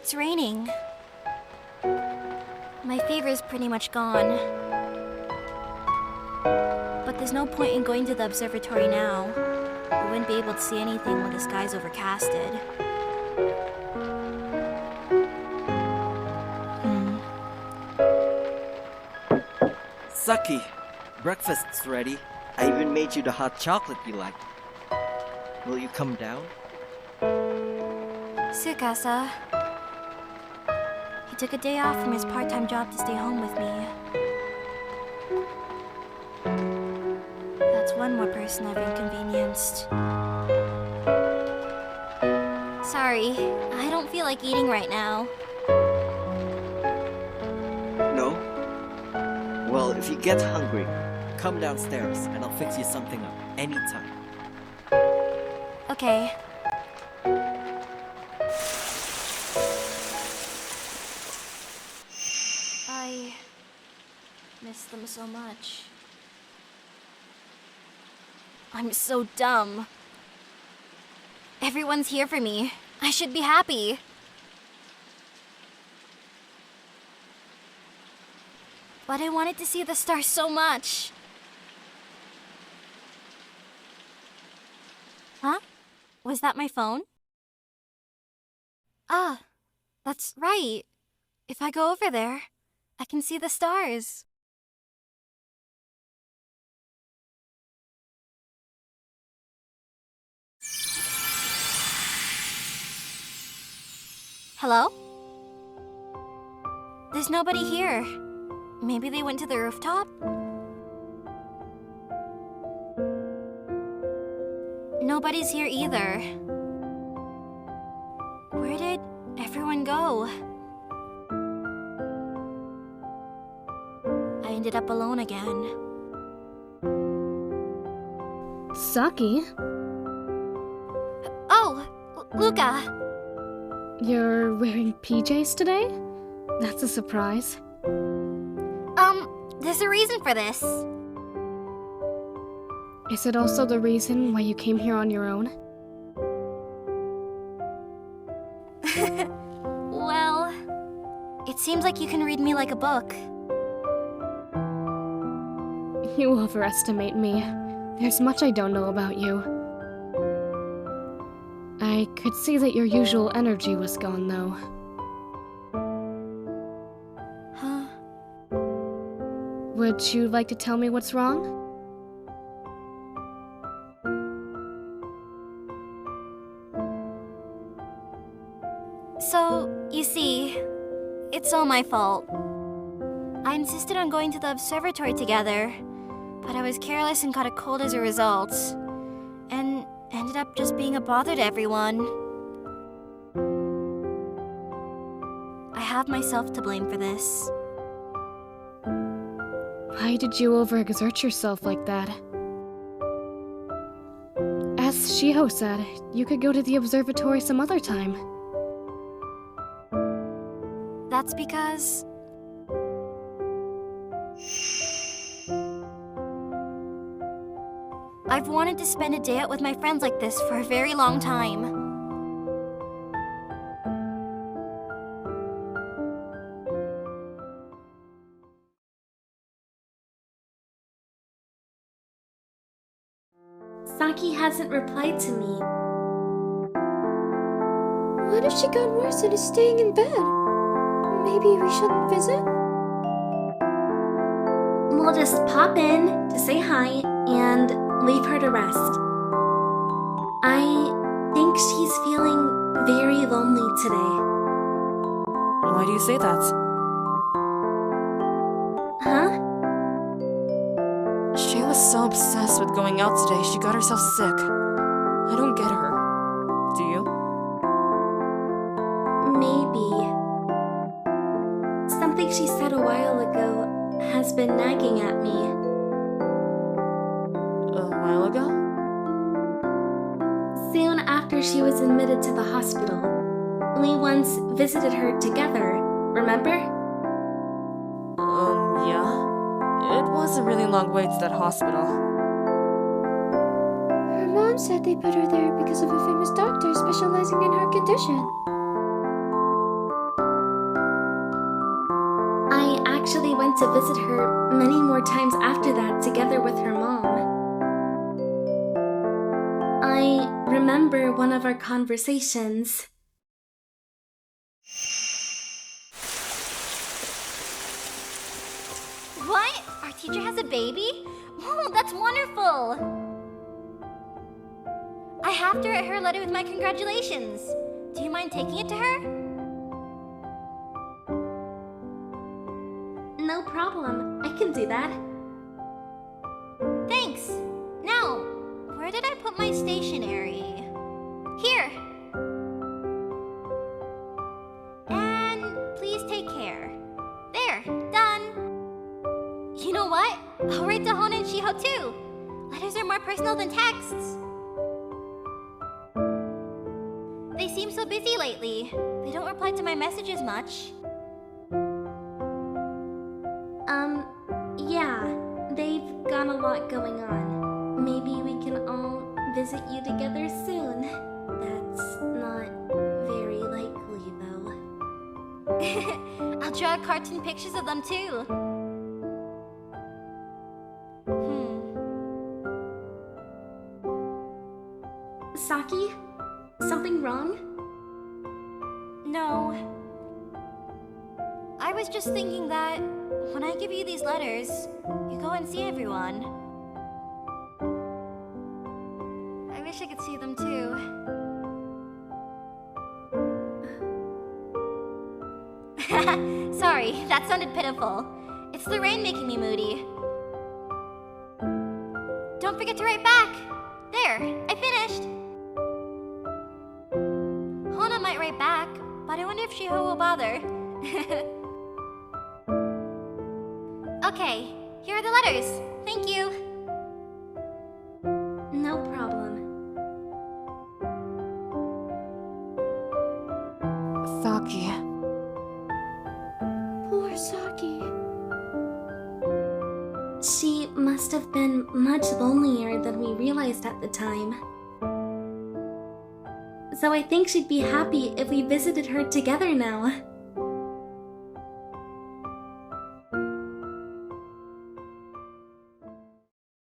it's raining. My fever's pretty much gone. But there's no point in going to the observatory now. We wouldn't be able to see anything when the sky's overcasted. Saki, breakfast's ready. I even made you the hot chocolate you like. Will you come down? Tsukasa. He took a day off from his part-time job to stay home with me. That's one more person I've inconvenienced. Sorry, I don't feel like eating right now. No? Well, if you get hungry, come downstairs and I'll fix you something up anytime. Okay. I miss them so much. I'm so dumb. Everyone's here for me. I should be happy. But I wanted to see the stars so much. Huh? Was that my phone? Ah, that's right. If I go over there, I can see the stars. Hello? There's nobody here. Maybe they went to the rooftop? Nobody's here either. Where did everyone go? I ended up alone again. Saki? Oh, Luca! You're wearing PJs today? That's a surprise. There's a reason for this. Is it also the reason why you came here on your own? Well, it seems like you can read me like a book. You overestimate me. There's much I don't know about you. I could see that your usual energy was gone, though. Huh? Would you like to tell me what's wrong? So, you see, it's all my fault. I insisted on going to the observatory together, but I was careless and caught a cold as a result. And ended up just being a bother to everyone. I have myself to blame for this. Why did you overexert yourself like that? As Shiho said, you could go to the observatory some other time. That's because... I've wanted to spend a day out with my friends like this for a very long time. Saki hasn't replied to me. What if she got worse and is staying in bed? Maybe we shouldn't visit? We'll just pop in to say hi and leave her to rest. I think she's feeling very lonely today. Why do you say that? Huh? She was so obsessed with going out today, she got herself sick. I don't get her. Do you? Maybe. Something she said a while ago has been nagging at me. A while ago? Soon after she was admitted to the hospital, we once visited her together, remember? Yeah. It was a really long wait to that hospital. Her mom said they put her there because of a famous doctor specializing in her condition. to visit her many more times after that together with her mom. I remember one of our conversations. What? Our teacher has a baby? Oh, that's wonderful! I have to write her a letter with my congratulations. Do you mind taking it to her? No problem. I can do that. Thanks. Now, where did I put my stationery? Here. And please take care. There, done. You know what? I'll write to Hon and Shiho too. Letters are more personal than texts. They seem so busy lately. They don't reply to my messages much. Yeah. They've got a lot going on. Maybe we can all visit you together soon. That's not very likely, though. I'll draw cartoon pictures of them too. Saki? Something wrong? No. I was just thinking that when I give you these letters, you go and see everyone. I wish I could see them too. Sorry, that sounded pitiful. It's the rain making me moody. Don't forget to write back. There, I finished. Hona might write back, but I wonder if Shiho will bother. Okay, here are the letters. Thank you. No problem. Saki. Poor Saki. She must have been much lonelier than we realized at the time. So I think she'd be happy if we visited her together now.